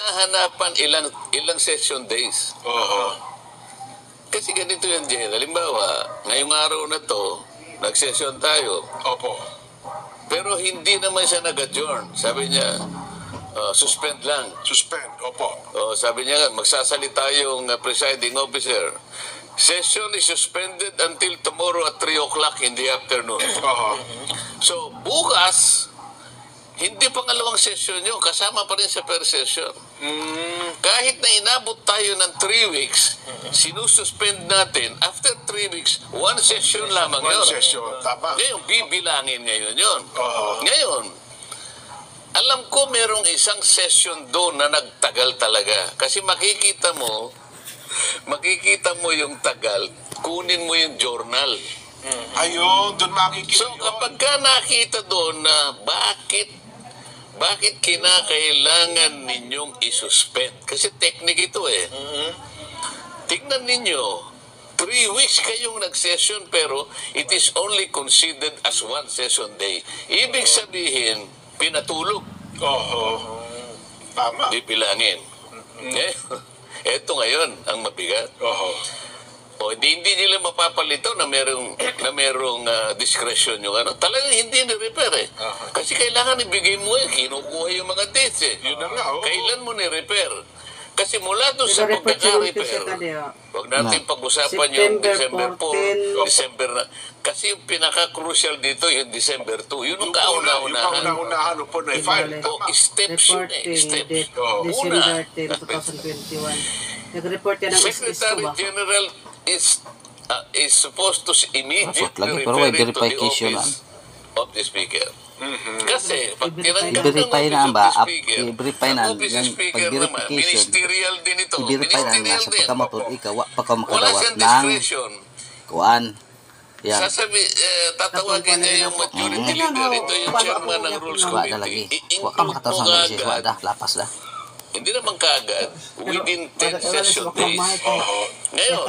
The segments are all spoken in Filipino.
hanapan ilang session days. Kasi ganito yan, Jen. Halimbawa, ngayong araw na to, nag-session tayo. Opo. Pero hindi naman siya nag-adjourn. Sabi niya, suspend lang. Suspend. Opo. Sabi niya, magsasalita yung presiding officer. Session is suspended until tomorrow at 3 o'clock in the afternoon. So, bukas, hindi pangalawang session yun. Kasama pa rin sa per session. Kahit na inabot tayo ng 3 weeks, sinususpend natin, after 3 weeks, 1 session lamang yun. 1 session. Tama. Ngayon, bibilangin ngayon yun. Ngayon, alam ko merong isang session doon na nagtagal talaga. Kasi makikita mo yung tagal, kunin mo yung journal. Ayun, doon makikita So, kapag ka nakita doon na bakit kinakailangan ninyong isuspend? Kasi technique ito eh. Tingnan ninyo, 3 weeks kayong nag-session pero it is only considered as 1 session day. Ibig sabihin, pinatulog. Tama. Di bilangin. Eto ngayon ang mabigat. Hindi nila mapapalito na merong discretion yung ano. Talagang hindi ni-repair eh. Kasi kailangan ibigay mo kinukuha yung mga dates eh. Yun na nga, Kailan mo ni-repair? Kasi mula doon sa pagkaka-repair, huwag natin pag-usapan yung December 4, December na. Kasi yung pinaka-crucial dito, yung December 2. Yun ang kauna-unahan. Yung kauna-unahan po na i-file. Steps yun eh. Steps. December 10, 2021. Nag-report yan ng Secretary General is supposed to immediately lagi, refer pero it to the verification office of the Speaker. Kasi pag tinanggap ng I-verify office na of ba? the Speaker, I-verify na. ang office of Yung Speaker naman, pag-verification, ministerial din ito. i-verify na Ministerial nasa din. pagkamatod, ikaw, pa ka Wala makagawa siyang ng discretion. kuan. Yan. Tatawagin niya yung majority leader. Ito yung chairman ng Rules Wa na lagi. Committee. Wa ka makataas ng beses. Wa dah, lapas dah. Hindi naman kaagad. Within 10 session days. Ngayon,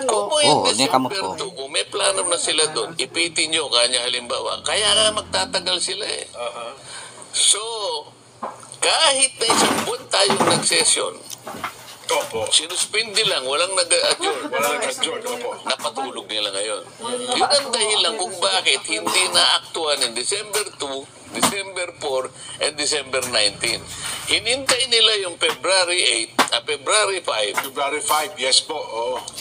kung po yung hindi ka December 2, kung may plano na sila doon, ipitin nyo kanya halimbawa. Kaya nga magtatagal sila eh. So, kahit na isang buwan tayong nag-session, sinuspindi lang, walang nag-adjourn. Napatulog nila ngayon. Yun ang dahilan kung bakit hindi naaktuhan ng December 2, December 4, and December 19. Hinintay nila yung February 8, February 5. February 5, yes po.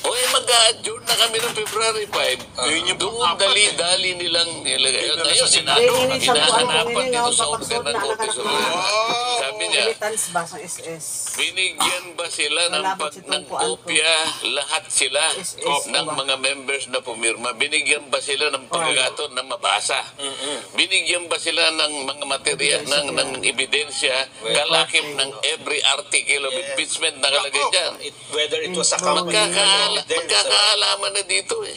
Mag-a-adjourn na kami ng February 5. Doon dali-dali nilang nilagay. Ngayon, Senado, hinahanapan dito sa order ng Korte Suprema. Sabi niya, binigyan ba sila ng kopya, lahat sila ng mga members na pumirma? Binigyan ba sila ng pagkakataon na mabasa? Binigyan ba sila ng mga material, ng ebidensya, kalakip ng every article of impeachment na kalagay dyan? Whether it was a company Magkakaalaman na dito eh.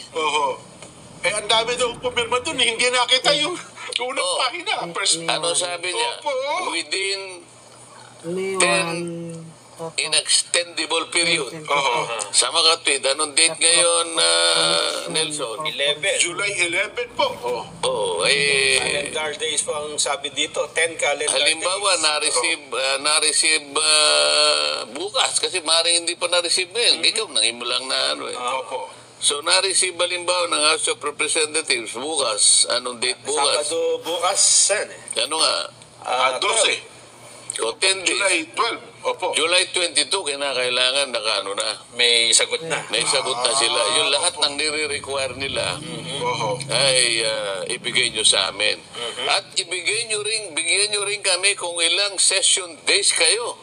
Ang dami daw pumirma doon, hindi nakita yung unang pahina. Ano sabi niya? Within 10 inextendable period. Sa mga tweet, anong date ngayon, Nelson? 11. July 11 po. Calendar days po ang sabi dito. 10 calendar Halimbawa, days. na-receive bukas kasi maaaring hindi pa na-receive ngayon. Ikaw, nangin mo lang na ano eh. So, na-receive halimbawa ng House of Representatives bukas. Anong date bukas? Sabado bukas, sen. Ano nga? 12. O 10 days. July 12. July 22, kinakailangan nakaano na. May sagot na. May sagot na sila. Yung lahat ng nire-require nila ay ibigay nyo sa amin. At bigyan nyo rin kami kung ilang session days kayo.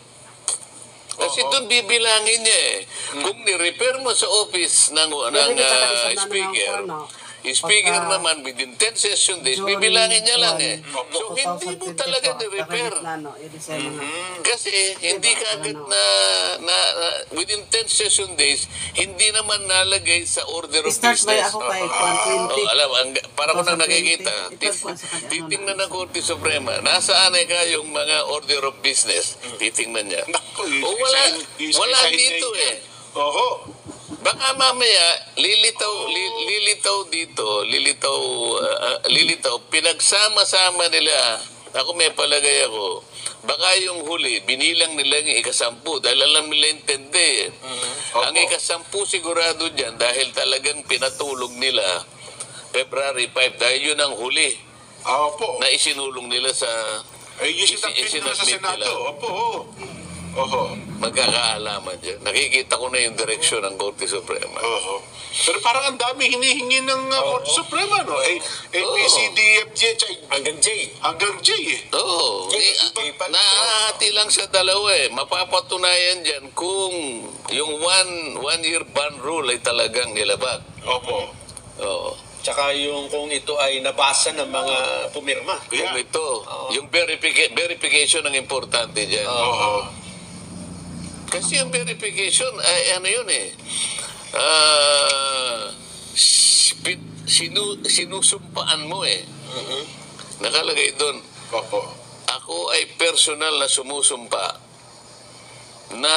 Kasi doon bibilangin niya eh. Kung ni-repair mo sa office ng speaker naman within 10 session days, bibilangin niya lang eh. So, hindi mo talaga ni-repair. Kasi, hindi ka agad na within 10 session days, hindi naman nalagay sa order of business. Para ko nang nakikita, titingnan ng Korte Suprema, nasaan ka yung mga order of business? Titingnan niya. Wala dito eh. Baka mamaya, lilitaw, pinagsama-sama nila, ako may palagay ako, baka yung huli, binilang nila yung ikasampu dahil alam nila intindi. Ang ikasampu sigurado dyan dahil talagang pinatulog nila February 5 dahil yun ang huli Opo. na isinulong nila sa Yung sinapit nila sa isinadmit Senado. nila. Opo. Oho. Magkakaalaman dyan. Nakikita ko na yung direksyon ng Korte Suprema. Oho. Pero parang ang dami hinihingi ng Korte Suprema, no? A, B, C, D, F, G, Hanggang J. hanggang J, eh. Oo. Iba- Nahahati lang sa dalawa eh. Mapapatunayan dyan kung yung one year ban rule ay talagang nilabag. Opo. Oo. Tsaka yung kung ito ay nabasa ng mga pumirma. Kung ito, yung verification ang importante dyan. Oho. Kasi yung verification, ay ano yun eh. Sinusumpaan mo eh. Nakalagay doon, Opo. ako ay personal na sumusumpa na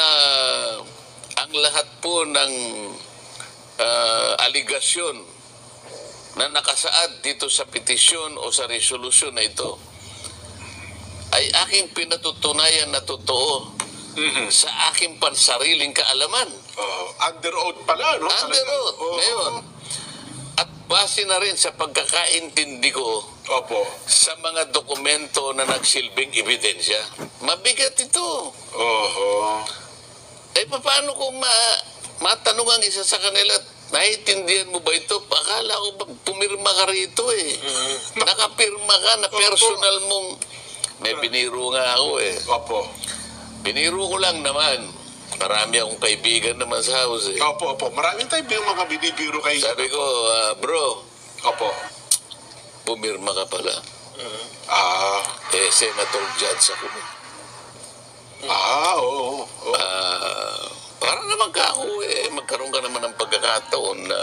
ang lahat po ng aligasyon na nakasaad dito sa petisyon o sa resolusyon na ito ay aking pinatutunayan na totoo sa aking pansariling kaalaman. Under oath pala, no? Under oath. Oo. Ngayon, at base na rin sa pagkakaintindi ko Opo. sa mga dokumento na nagsilbing ebidensya. Mabigat ito. Oho. Eh, paano kung matanong ang isa sa kanila, naiintindihan mo ba ito? Akala ko ba pumirma ka rito eh. Nakapirma ka na personal mong... May biniro nga ako eh. Opo. Biniro ko lang naman. Marami akong kaibigan naman sa house eh. Opo, opo. Maraming tayo yung mga binibiro kayo. Sabi ko, bro, Opo. pumirma ka pala. Senator Judge ako. Oo. Para naman ka ako magkaroon ka naman ng pagkakataon na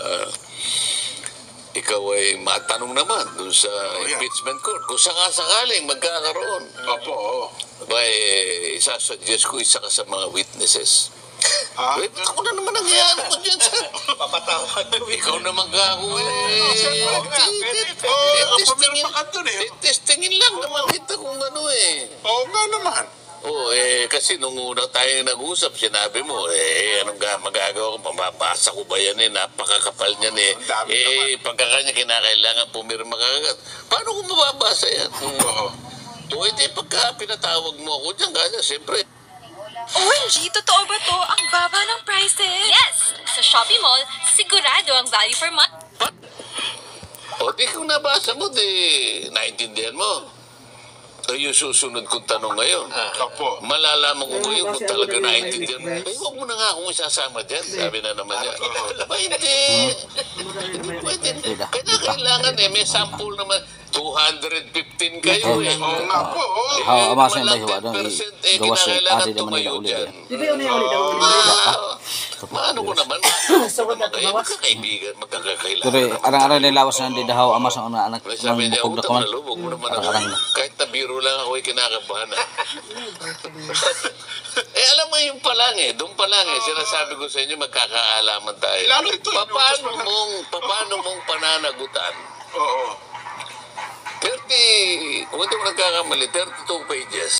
ikaw ay matanong naman dun sa impeachment court. Kung sakasakaling magkakaroon, Opo. isasuggest ko isa ka sa mga witnesses. Ah? Ba't ako na naman nangyayari ko dyan sa... Papatawad. Ikaw naman ka ako Pumirma ka dun eh. Testingin lang naman kita kung ano eh. Oo nga naman. Oo, kasi nung una tayo nag-usap, sinabi mo, anong magagawa ko, mababasa ko ba yan napakakapal niyan Ang dami naman. pagkakanya kinakailangan pumirma ka agad. Paano ko mababasa yan? Oo. Pagka pinatawag mo ako dyan, kanya, siyempre, OMG, totoo ba to? Ang baba ng prices? Yes! Sa Shopee Mall, sigurado ang value for money. di kung nabasa mo, naintindihan mo. So, yung susunod kong tanong ngayon, Opo. malalaman ko ngayon kung Kasi talaga ano na yun, naintindihan mo. may Huwag mo na nga akong isasama dyan. Sabi na naman niya. Ba, hindi. Pwede. Kailangan may sample naman. 215 kayo eh. Oo nga po. Oo. Ama sa Walang bayo, 10% gawas kinakailangan adi naman tumayo nila uli. dyan. Di ba yun na yung ulit ako? Maano ko naman, Sawad na tumawas. magkakaibigan, magkakakailangan. Pero arang-arang nilawas na di dahaw ama sa una anak Sabi niya, bukog na utang kuman. na lubog mo naman Arang-arang ako. na. Kahit na biro lang ako, kinakabahan na. Alam mo yung pa lang doon pa lang sinasabi ko sa inyo, magkakaalaman tayo. Lalo ito, Paano mong pananagutan? Oo. 30, kung ito nagkakamali, 32 pages.